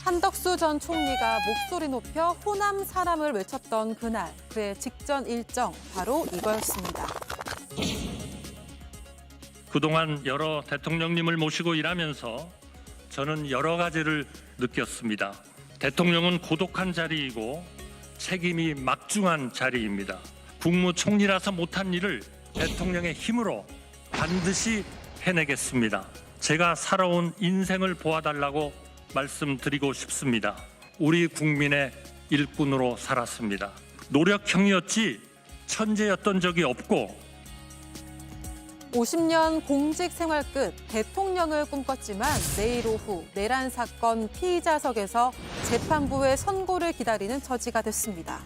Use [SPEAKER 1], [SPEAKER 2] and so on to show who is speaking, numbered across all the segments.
[SPEAKER 1] 한덕수 전 총리가 목소리 높여 호남 사람을 외쳤던 그날, 그의 직전 일정 바로 이거였습니다.
[SPEAKER 2] 그동안 여러 대통령님을 모시고 일하면서 저는 여러 가지를 느꼈습니다. 대통령은 고독한 자리이고 책임이 막중한 자리입니다. 국무총리라서 못한 일을 대통령의 힘으로 반드시 해내겠습니다. 제가 살아온 인생을 보아달라고 말씀드리고 싶습니다. 우리 국민의 일꾼으로 살았습니다. 노력형이었지 천재였던 적이 없고
[SPEAKER 1] 50년 공직 생활 끝 대통령을 꿈꿨지만 내일 오후 내란 사건 피의자석에서 재판부의 선고를 기다리는 처지가 됐습니다.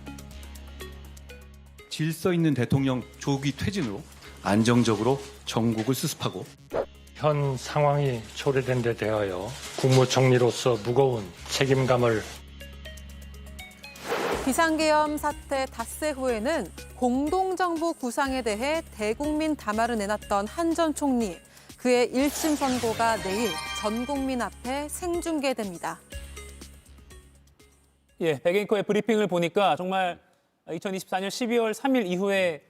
[SPEAKER 3] 질서 있는 대통령 조기 퇴진으로 안정적으로 전국을 수습하고
[SPEAKER 2] 현 상황이 초래된 데 대하여 국무총리로서 무거운 책임감을
[SPEAKER 1] 비상계엄 사태 닷새 후에는 공동정부 구상에 대해 대국민 담화를 내놨던 한 전 총리. 그의 1심 선고가 내일 전 국민 앞에 생중계됩니다.
[SPEAKER 4] 예, 백앵커의 브리핑을 보니까 정말 2024년 12월 3일 이후에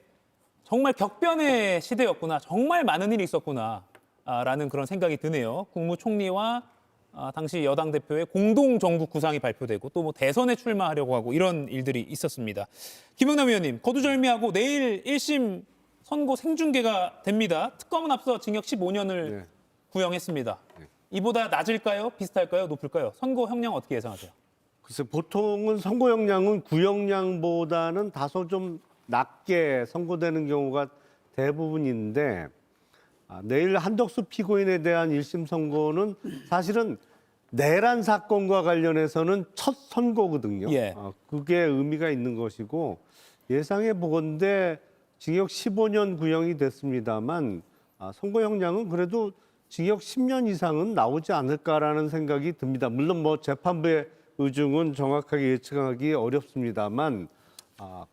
[SPEAKER 4] 정말 격변의 시대였구나. 정말 많은 일이 있었구나. 라는 그런 생각이 드네요. 국무총리와 당시 여당 대표의 공동정부 구상이 발표되고 또 뭐 대선에 출마하려고 하고 이런 일들이 있었습니다. 김영남 의원님, 거두절미하고 내일 1심 선고 생중계가 됩니다. 특검은 앞서 징역 15년을 구형했습니다. 이보다 낮을까요? 비슷할까요? 높을까요? 선고 형량 어떻게 예상하세요?
[SPEAKER 5] 글쎄, 보통은 선고 형량은 구형량보다는 다소 좀 낮게 선고되는 경우가 대부분인데 내일 한덕수 피고인에 대한 1심 선고는 사실은 내란 사건과 관련해서는 첫 선고거든요.
[SPEAKER 4] 예.
[SPEAKER 5] 그게 의미가 있는 것이고 예상해 보건대 징역 15년 구형이 됐습니다만 선고 형량은 그래도 징역 10년 이상은 나오지 않을까라는 생각이 듭니다. 물론 뭐 재판부의 의중은 정확하게 예측하기 어렵습니다만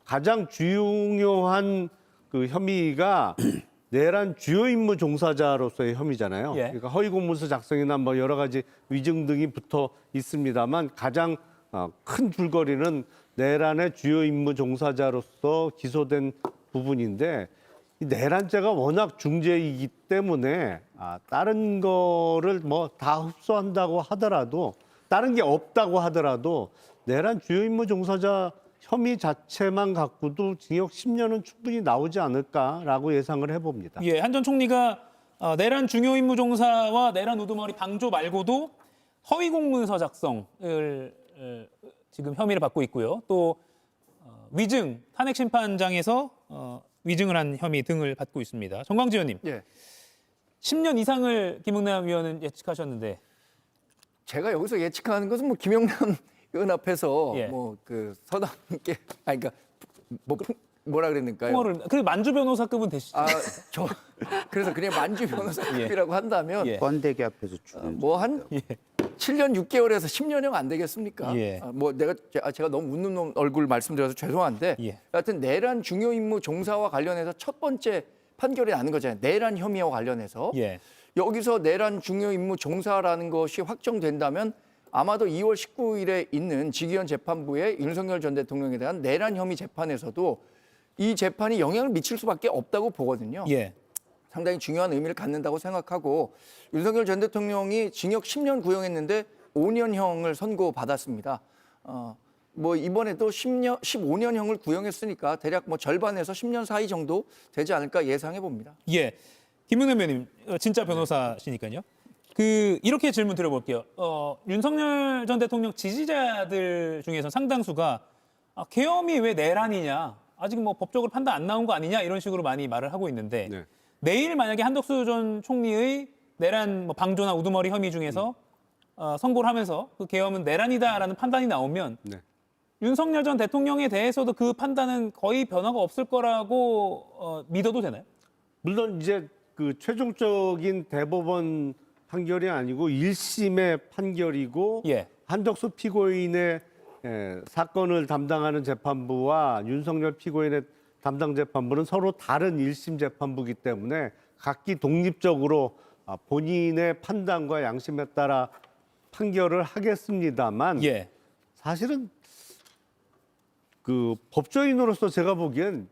[SPEAKER 5] 가장 중요한 그 혐의가 내란 주요 임무 종사자로서의 혐의잖아요.
[SPEAKER 4] 예.
[SPEAKER 5] 그러니까 허위 공문서 작성이나 뭐 여러 가지 위증 등이 붙어 있습니다만 가장 큰 줄거리는 내란의 주요 임무 종사자로서 기소된 부분인데 이 내란죄가 워낙 중죄이기 때문에 다른 거를 뭐 다 흡수한다고 하더라도 다른 게 없다고 하더라도 내란 주요 임무 종사자 혐의 자체만 갖고도 징역 10년은 충분히 나오지 않을까라고 예상을 해봅니다.
[SPEAKER 4] 예, 한 전 총리가 내란 중요 임무 종사와 내란 우두머리 방조 말고도 허위 공문서 작성을 지금 혐의를 받고 있고요. 또 위증, 탄핵 심판장에서 위증을 한 혐의 등을 받고 있습니다. 정광지 의원님,
[SPEAKER 6] 예.
[SPEAKER 4] 10년 이상을 김영남 의원은 예측하셨는데
[SPEAKER 6] 제가 여기서 예측하는 것은 뭐 김영남 의원 앞에서
[SPEAKER 4] 예.
[SPEAKER 6] 뭐 그 서당께 그러니까 뭐 뭐라 그랬는가요?
[SPEAKER 4] 풍어를 그 만주 변호사급은 되시죠?
[SPEAKER 6] 저 그래서 그냥 만주 변호사급이라고 한다면
[SPEAKER 4] 예.
[SPEAKER 7] 번데기 앞에서 죽는
[SPEAKER 6] 뭐 한 7년 6개월에서 10년형 안 되겠습니까?
[SPEAKER 4] 예.
[SPEAKER 6] 뭐 제가 너무 웃는 놈 얼굴 말씀드려서 죄송한데
[SPEAKER 4] 예.
[SPEAKER 6] 하여튼 내란 중요 임무 종사와 관련해서 첫 번째 판결이 나는 거잖아요. 내란 혐의와 관련해서.
[SPEAKER 4] 예.
[SPEAKER 6] 여기서 내란 중요 임무 종사라는 것이 확정된다면 아마도 2월 19일에 있는 직위원 재판부의 윤석열 전 대통령에 대한 내란 혐의 재판에서도 이 재판이 영향을 미칠 수밖에 없다고 보거든요.
[SPEAKER 4] 예.
[SPEAKER 6] 상당히 중요한 의미를 갖는다고 생각하고 윤석열 전 대통령이 징역 10년 구형했는데 5년형을 선고받았습니다. 뭐 이번에도 15년형을 구형했으니까 대략 뭐 절반에서 10년 사이 정도 되지 않을까 예상해 봅니다.
[SPEAKER 4] 예. 김은혜 의원님, 진짜 변호사시니까요. 이렇게 질문 드려볼게요. 윤석열 전 대통령 지지자들 중에서 상당수가 계엄이 왜 내란이냐, 아직 뭐 법적으로 판단 안 나온 거 아니냐 이런 식으로 많이 말을 하고 있는데
[SPEAKER 5] 네.
[SPEAKER 4] 내일 만약에 한덕수 전 총리의 내란 뭐 방조나 우두머리 혐의 중에서 선고를 하면서 그 계엄은 내란이다라는 판단이 나오면
[SPEAKER 5] 네.
[SPEAKER 4] 윤석열 전 대통령에 대해서도 그 판단은 거의 변화가 없을 거라고 믿어도 되나요?
[SPEAKER 5] 물론 이제 그 최종적인 대법원 판결이 아니고 1심의 판결이고
[SPEAKER 4] 예.
[SPEAKER 5] 한덕수 피고인의 사건을 담당하는 재판부와 윤석열 피고인의 담당 재판부는 서로 다른 1심 재판부이기 때문에 각기 독립적으로 본인의 판단과 양심에 따라 판결을 하겠습니다만
[SPEAKER 4] 예.
[SPEAKER 5] 사실은 그 법조인으로서 제가 보기엔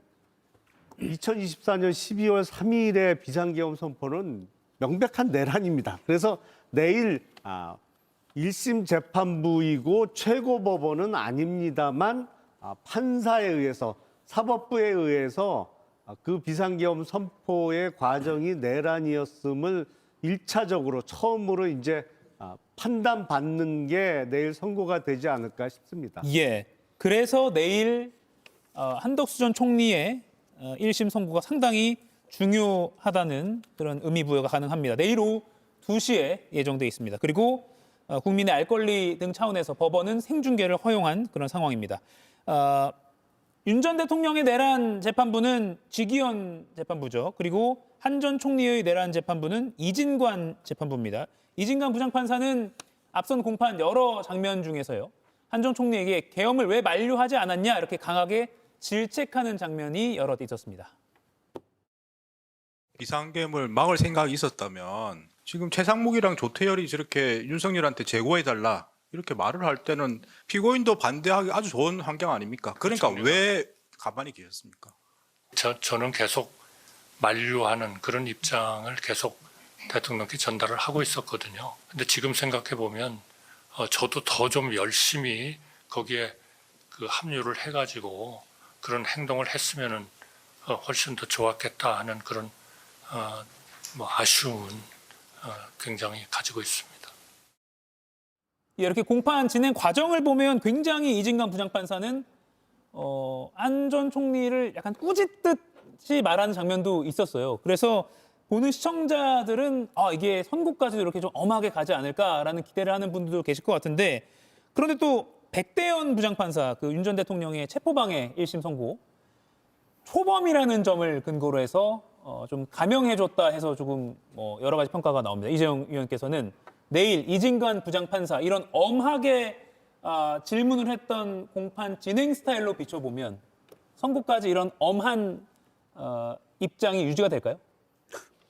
[SPEAKER 5] 2024년 12월 3일의 비상계엄 선포는 명백한 내란입니다. 그래서 내일 1심 재판부이고 최고법원은 아닙니다만 판사에 의해서 사법부에 의해서 그 비상계엄 선포의 과정이 내란이었음을 1차적으로 처음으로 이제 판단받는 게 내일 선고가 되지 않을까 싶습니다.
[SPEAKER 4] 예. 그래서 내일 한덕수 전 총리의 1심 선고가 상당히 중요하다는 그런 의미 부여가 가능합니다. 내일 오후 2시에 예정돼 있습니다. 그리고 국민의 알 권리 등 차원에서 법원은 생중계를 허용한 그런 상황입니다. 윤 전 대통령의 내란 재판부는 지기현 재판부죠. 그리고 한 전 총리의 내란 재판부는 이진관 재판부입니다. 이진관 부장판사는 앞선 공판 여러 장면 중에서요. 한 전 총리에게 계엄을 왜 만류하지 않았냐 이렇게 강하게 질책하는 장면이 여러 대 있었습니다.
[SPEAKER 7] 비상계엄을 막을 생각이 있었다면 지금 최상목이랑 조태열이 저렇게 윤석열한테 제고해달라 이렇게 말을 할 때는 피고인도 반대하기 아주 좋은 환경 아닙니까? 그러니까
[SPEAKER 2] 그렇습니다.
[SPEAKER 7] 왜 가만히 계셨습니까?
[SPEAKER 2] 저는 계속 만류하는 그런 입장을 계속 대통령께 전달을 하고 있었거든요. 근데 지금 생각해 보면 저도 더 좀 열심히 거기에 그 합류를 해가지고 그런 행동을 했으면은 훨씬 더 좋았겠다 하는 그런 뭐 아쉬움은 굉장히 가지고 있습니다.
[SPEAKER 4] 이렇게 공판 진행 과정을 보면 굉장히 이진관 부장판사는 안 전 총리를 약간 꾸짖듯이 말하는 장면도 있었어요. 그래서 보는 시청자들은 이게 선고까지도 이렇게 좀 엄하게 가지 않을까라는 기대를 하는 분들도 계실 것 같은데 그런데 또 백대현 부장판사 그 윤 전 대통령의 체포방해 1심 선고 초범이라는 점을 근거로 해서 좀 감형해줬다 해서 조금 여러 가지 평가가 나옵니다. 이재용 의원께서는 내일 이진관 부장판사 이런 엄하게 질문을 했던 공판 진행 스타일로 비춰보면 선고까지 이런 엄한 입장이 유지가 될까요?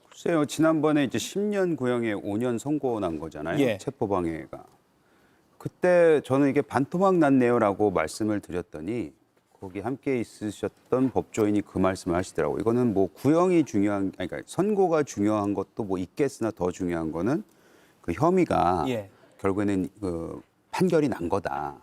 [SPEAKER 8] 글쎄요. 지난번에 이제 10년 구형에 5년 선고 난 거잖아요.
[SPEAKER 4] 예.
[SPEAKER 8] 체포방해가. 그때 저는 이게 반토막 났네요라고 말씀을 드렸더니 거기 함께 있으셨던 법조인이 그 말씀을 하시더라고요. 이거는 뭐 구형이 중요한, 그러니까 선고가 중요한 것도 뭐 있겠으나 더 중요한 거는 그 혐의가
[SPEAKER 4] 예.
[SPEAKER 8] 결국에는 그 판결이 난 거다.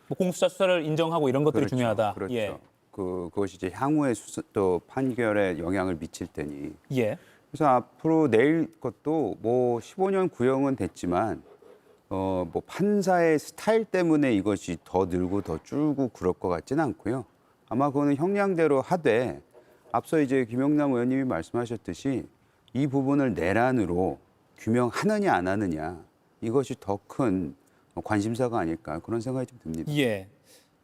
[SPEAKER 4] 뭐 공수처 수사를 인정하고 이런 것들이
[SPEAKER 8] 그렇죠.
[SPEAKER 4] 중요하다.
[SPEAKER 8] 그렇죠.
[SPEAKER 4] 예.
[SPEAKER 8] 그것이 이제 향후의 또 판결에 영향을 미칠 테니.
[SPEAKER 4] 예.
[SPEAKER 8] 그래서 앞으로 내일 것도 뭐 15년 구형은 됐지만 뭐 판사의 스타일 때문에 이것이 더 늘고 더 줄고 그럴 것 같지는 않고요. 아마 그거는 형량대로 하되 앞서 이제 김영남 의원님이 말씀하셨듯이 이 부분을 내란으로 규명하느냐 안 하느냐 이것이 더 큰 관심사가 아닐까 그런 생각이 좀 듭니다.
[SPEAKER 4] 예.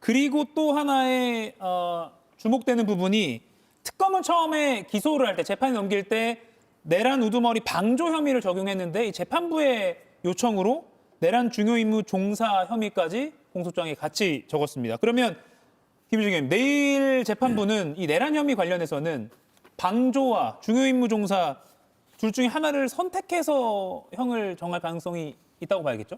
[SPEAKER 4] 그리고 또 하나의 주목되는 부분이 특검은 처음에 기소를 할 때 재판에 넘길 때 내란 우두머리 방조 혐의를 적용했는데 이 재판부의 요청으로 내란 중요 임무 종사 혐의까지 공소장에 같이 적었습니다. 그러면 김유중 의원님, 내일 재판부는 이 내란 혐의 관련해서는 방조와 중요 임무 종사 둘 중에 하나를 선택해서 형을 정할 가능성이 있다고 봐야겠죠?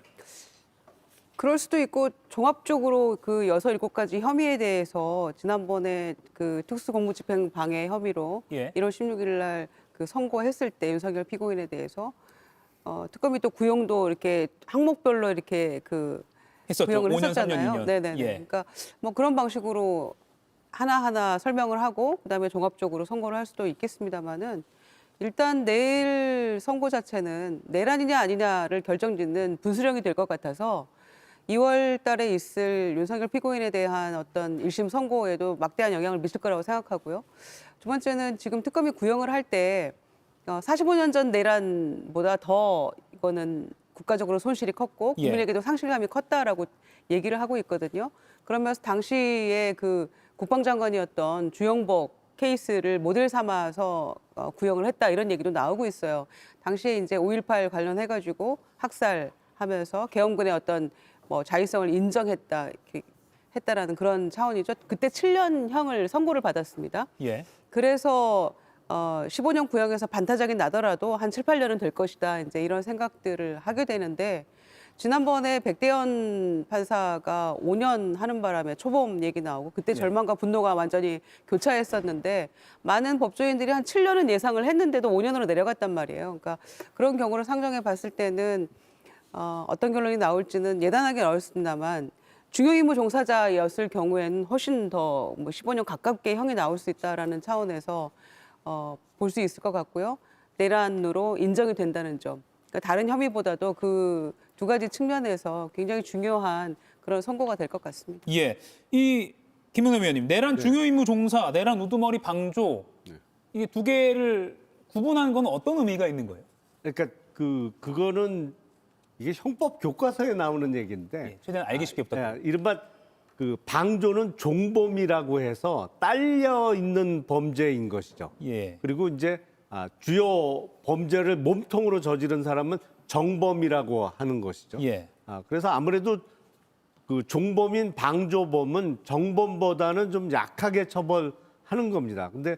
[SPEAKER 9] 그럴 수도 있고 종합적으로 그 6, 7가지 혐의에 대해서 지난번에 그 특수공무집행 방해 혐의로
[SPEAKER 4] 예.
[SPEAKER 9] 1월 16일 날 그 선고했을 때 윤석열 피고인에 대해서 특검이 또 구형도 이렇게 항목별로 이렇게 그
[SPEAKER 4] 했었죠.
[SPEAKER 9] 구형을
[SPEAKER 4] 5년,
[SPEAKER 9] 했었잖아요.
[SPEAKER 4] 3년, 2년.
[SPEAKER 9] 네네.
[SPEAKER 4] 예.
[SPEAKER 9] 그러니까 뭐 그런 방식으로 하나하나 설명을 하고 그다음에 종합적으로 선고를 할 수도 있겠습니다만은 일단 내일 선고 자체는 내란이냐 아니냐를 결정짓는 분수령이 될 것 같아서 2월 달에 있을 윤석열 피고인에 대한 어떤 1심 선고에도 막대한 영향을 미칠 거라고 생각하고요. 두 번째는 지금 특검이 구형을 할 때 45년 전 내란보다 더 이거는 국가적으로 손실이 컸고
[SPEAKER 4] 예.
[SPEAKER 9] 국민에게도 상실감이 컸다라고 얘기를 하고 있거든요. 그러면서 당시에 그 국방장관이었던 주영복 케이스를 모델 삼아서 구형을 했다 이런 얘기도 나오고 있어요. 당시에 이제 5.18 관련해가지고 학살하면서 계엄군의 어떤 뭐 자위성을 인정했다 이렇게 했다라는 그런 차원이죠. 그때 7년형을 선고를 받았습니다.
[SPEAKER 4] 예.
[SPEAKER 9] 그래서 15년 구형에서 반타작이 나더라도 한 7, 8년은 될 것이다. 이제 이런 생각들을 하게 되는데 지난번에 백대현 판사가 5년 하는 바람에 초범 얘기 나오고 그때 절망과 분노가 완전히 교차했었는데 많은 법조인들이 한 7년은 예상을 했는데도 5년으로 내려갔단 말이에요. 그러니까 그런 경우를 상정해 봤을 때는 어떤 결론이 나올지는 예단하기는 어렵습니다만 중요임무 종사자였을 경우에는 훨씬 더 15년 가깝게 형이 나올 수 있다라는 차원에서 볼 수 있을 것 같고요. 내란으로 인정이 된다는 점. 그러니까 다른 혐의보다도 그 두 가지 측면에서 굉장히 중요한 그런 선고가 될 것 같습니다.
[SPEAKER 4] 예, 이 김은혜 위원님, 내란 중요임무 종사, 내란 우두머리 방조 이게 두 개를 구분하는 건 어떤 의미가 있는 거예요?
[SPEAKER 5] 그러니까 그거는 이게 형법 교과서에 나오는 얘기인데
[SPEAKER 4] 예, 최대한 알기 쉽게 부탁드립니다.
[SPEAKER 5] 이른바 그 방조는 종범이라고 해서 딸려 있는 범죄인 것이죠.
[SPEAKER 4] 예.
[SPEAKER 5] 그리고 이제 주요 범죄를 몸통으로 저지른 사람은 정범이라고 하는 것이죠.
[SPEAKER 4] 예.
[SPEAKER 5] 그래서 아무래도 그 종범인 방조범은 정범보다는 좀 약하게 처벌하는 겁니다. 근데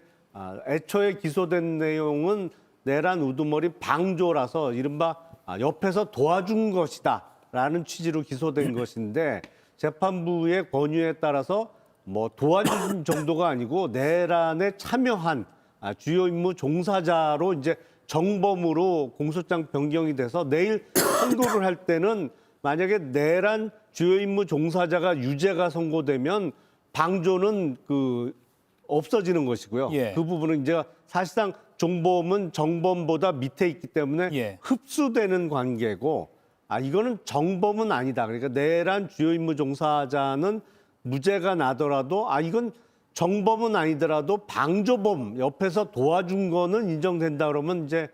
[SPEAKER 5] 애초에 기소된 내용은 내란 우두머리 방조라서 이른바 옆에서 도와준 것이다라는 취지로 기소된 것인데 재판부의 권유에 따라서 뭐 도와준 정도가 아니고 내란에 참여한 주요 임무 종사자로 이제 정범으로 공소장 변경이 돼서 내일 선고를 할 때는 만약에 내란 주요 임무 종사자가 유죄가 선고되면 방조는 없어지는 것이고요.
[SPEAKER 4] 예.
[SPEAKER 5] 그 부분은 이제 사실상 종범은 정범보다 밑에 있기 때문에
[SPEAKER 4] 예.
[SPEAKER 5] 흡수되는 관계고 이거는 정범은 아니다. 그러니까 내란 주요 임무 종사자는 무죄가 나더라도 이건 정범은 아니더라도 방조범 옆에서 도와준 거는 인정된다 그러면 이제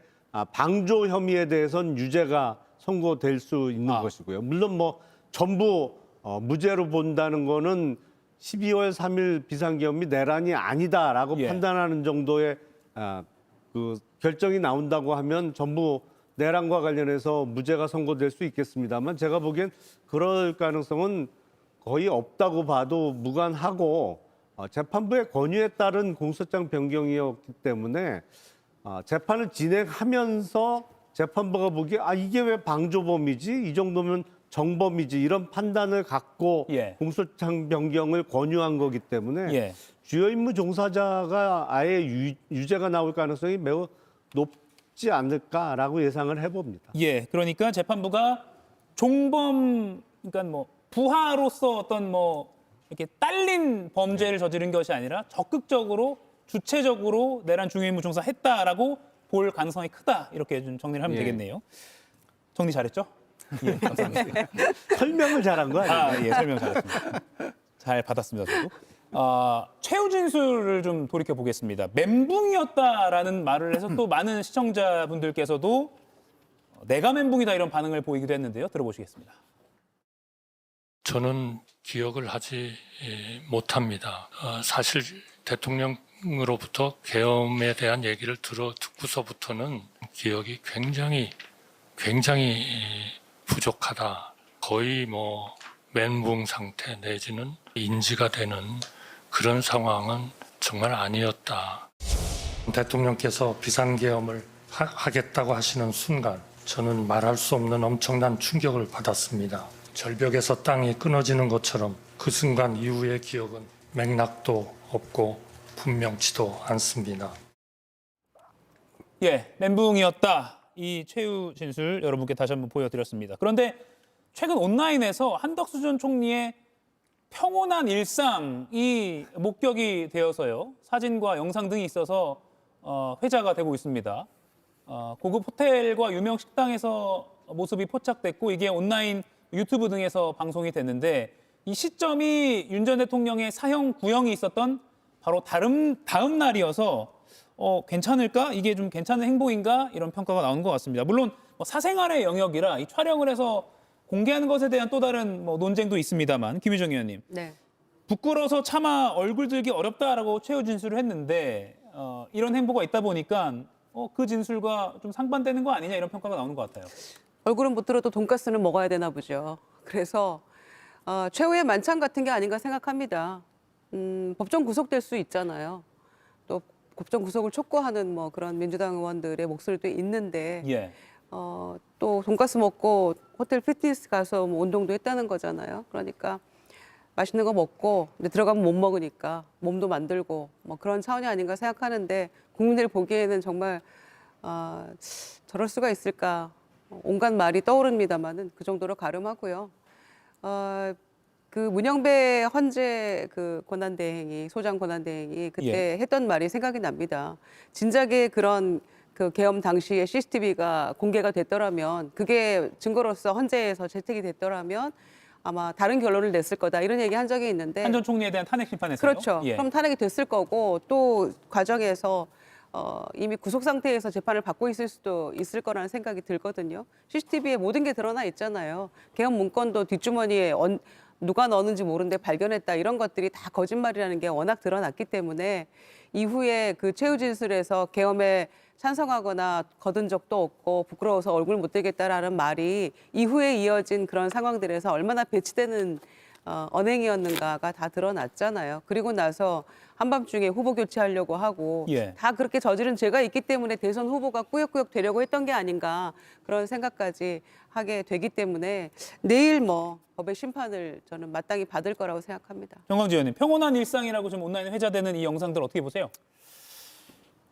[SPEAKER 5] 방조 혐의에 대해서는 유죄가 선고될 수 있는 것이고요. 물론 뭐 전부 무죄로 본다는 거는 12월 3일 비상계엄이 내란이 아니다라고
[SPEAKER 4] 예.
[SPEAKER 5] 판단하는 정도의 그 결정이 나온다고 하면 전부 내란과 관련해서 무죄가 선고될 수 있겠습니다만 제가 보기엔 그럴 가능성은 거의 없다고 봐도 무관하고 재판부의 권유에 따른 공소장 변경이었기 때문에 재판을 진행하면서 재판부가 보기에 이게 왜 방조범이지? 이 정도면 정범이지? 이런 판단을 갖고
[SPEAKER 4] 예.
[SPEAKER 5] 공소장 변경을 권유한 거기 때문에
[SPEAKER 4] 예.
[SPEAKER 5] 주요 임무 종사자가 아예 유죄가 나올 가능성이 매우 높지 않을까라고 예상을 해봅니다.
[SPEAKER 4] 예, 그러니까 재판부가 종범, 그러니까 뭐 부하로서 어떤 뭐 이렇게 딸린 범죄를 저지른 것이 아니라 적극적으로 주체적으로 내란 중요임무 종사했다라고 볼 가능성이 크다 이렇게 좀 정리를 하면
[SPEAKER 5] 예.
[SPEAKER 4] 되겠네요. 정리 잘했죠? 예, 감사합니다.
[SPEAKER 5] 설명을 잘한 거 아니에요?
[SPEAKER 4] 예, 설명 잘했습니다. 잘 받았습니다, 저도. 최후 진술을 좀 돌이켜 보겠습니다. 멘붕이었다라는 말을 해서 또 많은 시청자분들께서도 내가 멘붕이다 이런 반응을 보이기도 했는데요. 들어보시겠습니다.
[SPEAKER 2] 저는 기억을 하지 못합니다. 사실 대통령으로부터 계엄에 대한 얘기를 듣고서부터는 기억이 굉장히 부족하다. 거의 뭐 멘붕 상태 내지는 인지가 되는 그런 상황은 정말 아니었다. 대통령께서 비상계엄을 하겠다고 하시는 순간 저는 말할 수 없는 엄청난 충격을 받았습니다. 절벽에서 땅이 끊어지는 것처럼 그 순간 이후의 기억은 맥락도 없고 분명치도 않습니다.
[SPEAKER 4] 예, 멘붕이었다. 이 최후 진술 여러분께 다시 한번 보여드렸습니다. 그런데 최근 온라인에서 한덕수 전 총리의 평온한 일상이 목격이 되어서요. 사진과 영상 등이 있어서 회자가 되고 있습니다. 고급 호텔과 유명 식당에서 모습이 포착됐고 이게 온라인 유튜브 등에서 방송이 됐는데 이 시점이 윤 전 대통령의 사형 구형이 있었던 바로 다음 날이어서 괜찮을까? 이게 좀 괜찮은 행보인가? 이런 평가가 나오는 것 같습니다. 물론 사생활의 영역이라 이 촬영을 해서 공개하는 것에 대한 또 다른 논쟁도 있습니다만 김유정 의원님.
[SPEAKER 9] 네.
[SPEAKER 4] 부끄러워서 차마 얼굴 들기 어렵다라고 최후 진술을 했는데 이런 행보가 있다 보니까 그 진술과 좀 상반되는 거 아니냐 이런 평가가 나오는 것 같아요.
[SPEAKER 9] 얼굴은 못 들어도 돈가스는 먹어야 되나 보죠. 그래서 최후의 만찬 같은 게 아닌가 생각합니다. 법정 구속될 수 있잖아요. 또 법정 구속을 촉구하는 그런 민주당 의원들의 목소리도 있는데
[SPEAKER 4] 예.
[SPEAKER 9] 또 돈가스 먹고 호텔 피트니스 가서 뭐 운동도 했다는 거잖아요. 그러니까 맛있는 거 먹고 근데 들어가면 못 먹으니까 몸도 만들고 뭐 그런 차원이 아닌가 생각하는데 국민들 보기에는 정말 저럴 수가 있을까 온갖 말이 떠오릅니다만은 그 정도로 가름하고요. 그 문영배 헌재 그 권한대행이 소장 권한대행이 그때 했던 말이 생각이 납니다. 진작에 그런 그 계엄 당시에 CCTV가 공개가 됐더라면 그게 증거로서 헌재에서 채택이 됐더라면 아마 다른 결론을 냈을 거다 이런 얘기 한 적이 있는데
[SPEAKER 4] 한 전 총리에 대한 탄핵 심판에서요.
[SPEAKER 9] 그렇죠.
[SPEAKER 4] 예.
[SPEAKER 9] 그럼 탄핵이 됐을 거고 또 과정에서 이미 구속 상태에서 재판을 받고 있을 수도 있을 거라는 생각이 들거든요. CCTV에 모든 게 드러나 있잖아요. 계엄 문건도 뒷주머니에 누가 넣었는지 모르는데 발견했다 이런 것들이 다 거짓말이라는 게 워낙 드러났기 때문에 이후에 그 최후 진술에서 계엄에 찬성하거나 거둔 적도 없고 부끄러워서 얼굴 못 들겠다라는 말이 이후에 이어진 그런 상황들에서 얼마나 배치되는 언행이었는가가 다 드러났잖아요. 그리고 나서 한밤중에 후보 교체하려고 하고 다 그렇게 저지른 죄가 있기 때문에 대선 후보가 꾸역꾸역 되려고 했던 게 아닌가 그런 생각까지 하게 되기 때문에 내일 뭐 법의 심판을 저는 마땅히 받을 거라고 생각합니다.
[SPEAKER 4] 정광재 의원님, 평온한 일상이라고 좀 온라인에 회자되는 이 영상들 어떻게 보세요?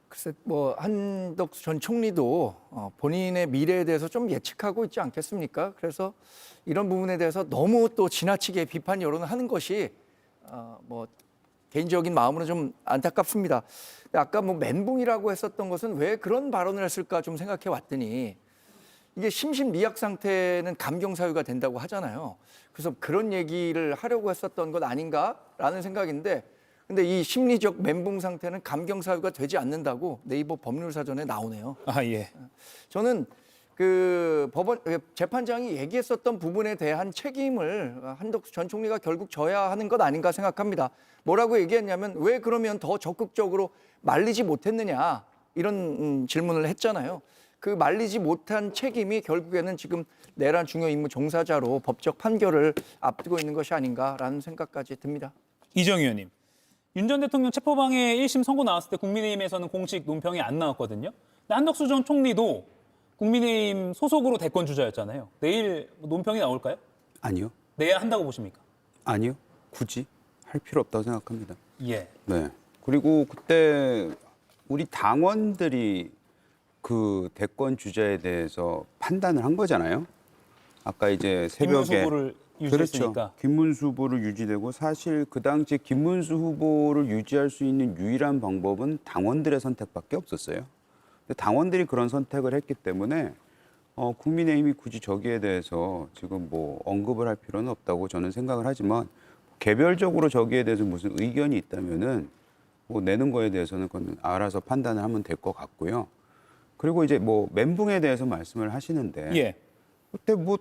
[SPEAKER 6] 글쎄 뭐 한덕수 전 총리도 본인의 미래에 대해서 좀 예측하고 있지 않겠습니까? 그래서 이런 부분에 대해서 너무 또 지나치게 비판 여론을 하는 것이 뭐 개인적인 마음으로 좀 안타깝습니다. 아까 뭐 멘붕이라고 했었던 것은 왜 그런 발언을 했을까 좀 생각해 왔더니 이게 심신미약 상태는 감경사유가 된다고 하잖아요. 그래서 그런 얘기를 하려고 했었던 것 아닌가라는 생각인데 근데 이 심리적 멘붕 상태는 감경사유가 되지 않는다고 네이버 법률사전에 나오네요.
[SPEAKER 4] 예.
[SPEAKER 6] 저는 그 재판장이 얘기했었던 부분에 대한 책임을 한덕수 전 총리가 결국 져야 하는 것 아닌가 생각합니다. 뭐라고 얘기했냐면 왜 그러면 더 적극적으로 말리지 못했느냐 이런 질문을 했잖아요. 그 말리지 못한 책임이 결국에는 지금 내란 중요 임무 종사자로 법적 판결을 앞두고 있는 것이 아닌가라는 생각까지 듭니다.
[SPEAKER 4] 이정 의원님, 윤 전 대통령 체포방해 1심 선고 나왔을 때 국민의힘에서는 공식 논평이 안 나왔거든요. 근데 한덕수 전 총리도 국민의힘 소속으로 대권 주자였잖아요. 내일 논평이 나올까요?
[SPEAKER 8] 아니요.
[SPEAKER 4] 내야 한다고 보십니까?
[SPEAKER 8] 아니요. 굳이 할 필요 없다고 생각합니다.
[SPEAKER 4] 예.
[SPEAKER 8] 네. 그리고 그때 우리 당원들이 그 대권 주자에 대해서 판단을 한 거잖아요. 아까 이제 새벽에
[SPEAKER 4] 김문수 후보를 유지했으니까.
[SPEAKER 8] 그렇죠. 김문수 후보를 유지되고 사실 그 당시에 김문수 후보를 유지할 수 있는 유일한 방법은 당원들의 선택밖에 없었어요. 근데 당원들이 그런 선택을 했기 때문에 국민의힘이 굳이 저기에 대해서 지금 뭐 언급을 할 필요는 없다고 저는 생각을 하지만 개별적으로 저기에 대해서 무슨 의견이 있다면은 뭐 내는 거에 대해서는 그건 알아서 판단을 하면 될 것 같고요. 그리고 이제 뭐 멘붕에 대해서 말씀을 하시는데 그때 뭐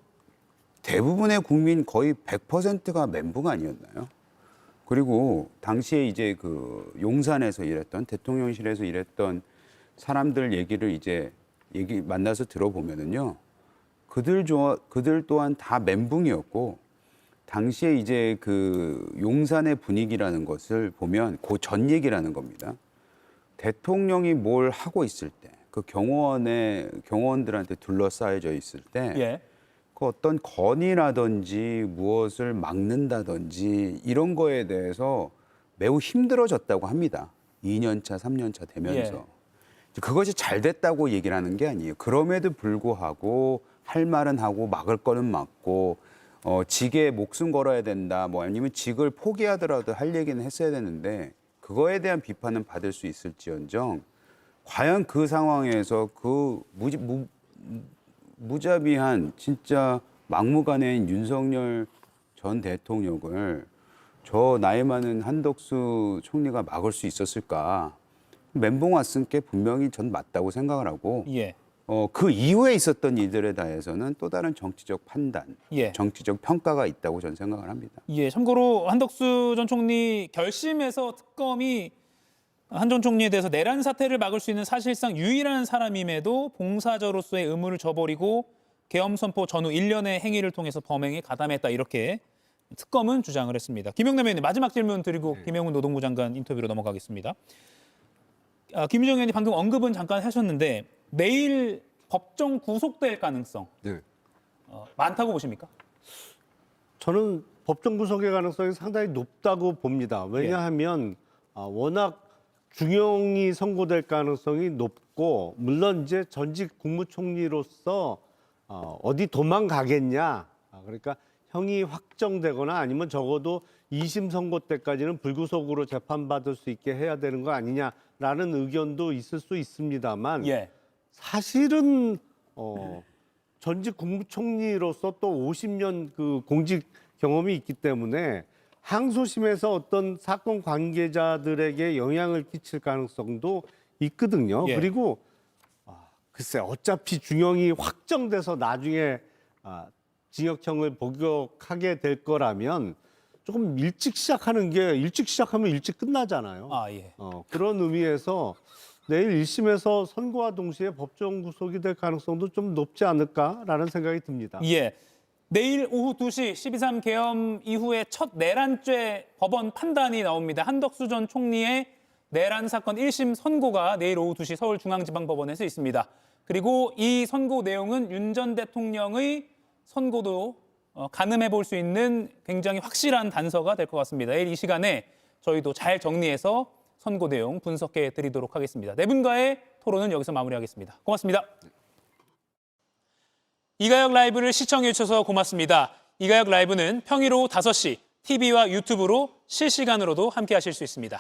[SPEAKER 8] 대부분의 국민 거의 100%가 멘붕 아니었나요? 그리고 당시에 이제 그 용산에서 일했던 대통령실에서 일했던 사람들 얘기를 이제 만나서 들어보면은요. 그들 또한 다 멘붕이었고 당시에 이제 그 용산의 분위기라는 것을 보면 그 전 얘기라는 겁니다. 대통령이 뭘 하고 있을 때 그 경호원들한테 둘러싸여져 있을 때 그 어떤 건의라든지 무엇을 막는다든지 이런 거에 대해서 매우 힘들어졌다고 합니다. 2년차, 3년차 되면서. 그것이 잘 됐다고 얘기를 하는 게 아니에요. 그럼에도 불구하고 할 말은 하고 막을 거는 막고 직에 목숨 걸어야 된다. 뭐 아니면 직을 포기하더라도 할 얘기는 했어야 되는데 그거에 대한 비판은 받을 수 있을지언정 과연 그 상황에서 그 무자비한 진짜 막무가내인 윤석열 전 대통령을 저 나이 많은 한덕수 총리가 막을 수 있었을까? 멘붕 왔은 게 분명히 전 맞다고 생각을 하고 그 이후에 있었던 일들에 대해서는 또 다른 정치적 판단, 정치적 평가가 있다고 저는 생각을 합니다.
[SPEAKER 4] 참고로 한덕수 전 총리 결심에서 특검이 한 전 총리에 대해서 내란 사태를 막을 수 있는 사실상 유일한 사람임에도 봉사자로서의 의무를 저버리고 계엄 선포 전후 1년의 행위를 통해서 범행에 가담했다 이렇게 특검은 주장을 했습니다. 김영남 의원님 마지막 질문 드리고 김영훈 노동부 장관 인터뷰로 넘어가겠습니다. 김유정 의원이 방금 언급은 잠깐 하셨는데 내일 법정 구속될 가능성
[SPEAKER 5] 네.
[SPEAKER 4] 많다고 보십니까?
[SPEAKER 5] 저는 법정 구속의 가능성이 상당히 높다고 봅니다. 왜냐하면 워낙 중형이 선고될 가능성이 높고, 물론 이제 전직 국무총리로서 어디 도망가겠냐, 그러니까 형이 확정되거나 아니면 적어도 2심 선고 때까지는 불구속으로 재판받을 수 있게 해야 되는 거 아니냐라는 의견도 있을 수 있습니다만,
[SPEAKER 4] 예.
[SPEAKER 5] 사실은 전직 국무총리로서 또 50년 그 공직 경험이 있기 때문에 항소심에서 어떤 사건 관계자들에게 영향을 끼칠 가능성도 있거든요.
[SPEAKER 4] 예.
[SPEAKER 5] 그리고 글쎄, 어차피 중형이 확정돼서 나중에 징역형을 복역하게 될 거라면 조금 일찍 시작하면 일찍 끝나잖아요.
[SPEAKER 4] 예.
[SPEAKER 5] 그런 의미에서 내일 1심에서 선고와 동시에 법정 구속이 될 가능성도 좀 높지 않을까라는 생각이 듭니다.
[SPEAKER 4] 예. 내일 오후 2시 12.3 계엄 이후에 첫 내란죄 법원 판단이 나옵니다. 한덕수 전 총리의 내란 사건 1심 선고가 내일 오후 2시 서울중앙지방법원에서 있습니다. 그리고 이 선고 내용은 윤 전 대통령의 선고도 가늠해 볼 수 있는 굉장히 확실한 단서가 될 것 같습니다. 내일 이 시간에 저희도 잘 정리해서 선고 내용 분석해 드리도록 하겠습니다. 네 분과의 토론은 여기서 마무리하겠습니다. 고맙습니다. 이가혁 라이브를 시청해 주셔서 고맙습니다. 이가혁 라이브는 평일 오후 5시 TV와 유튜브로 실시간으로도 함께 하실 수 있습니다.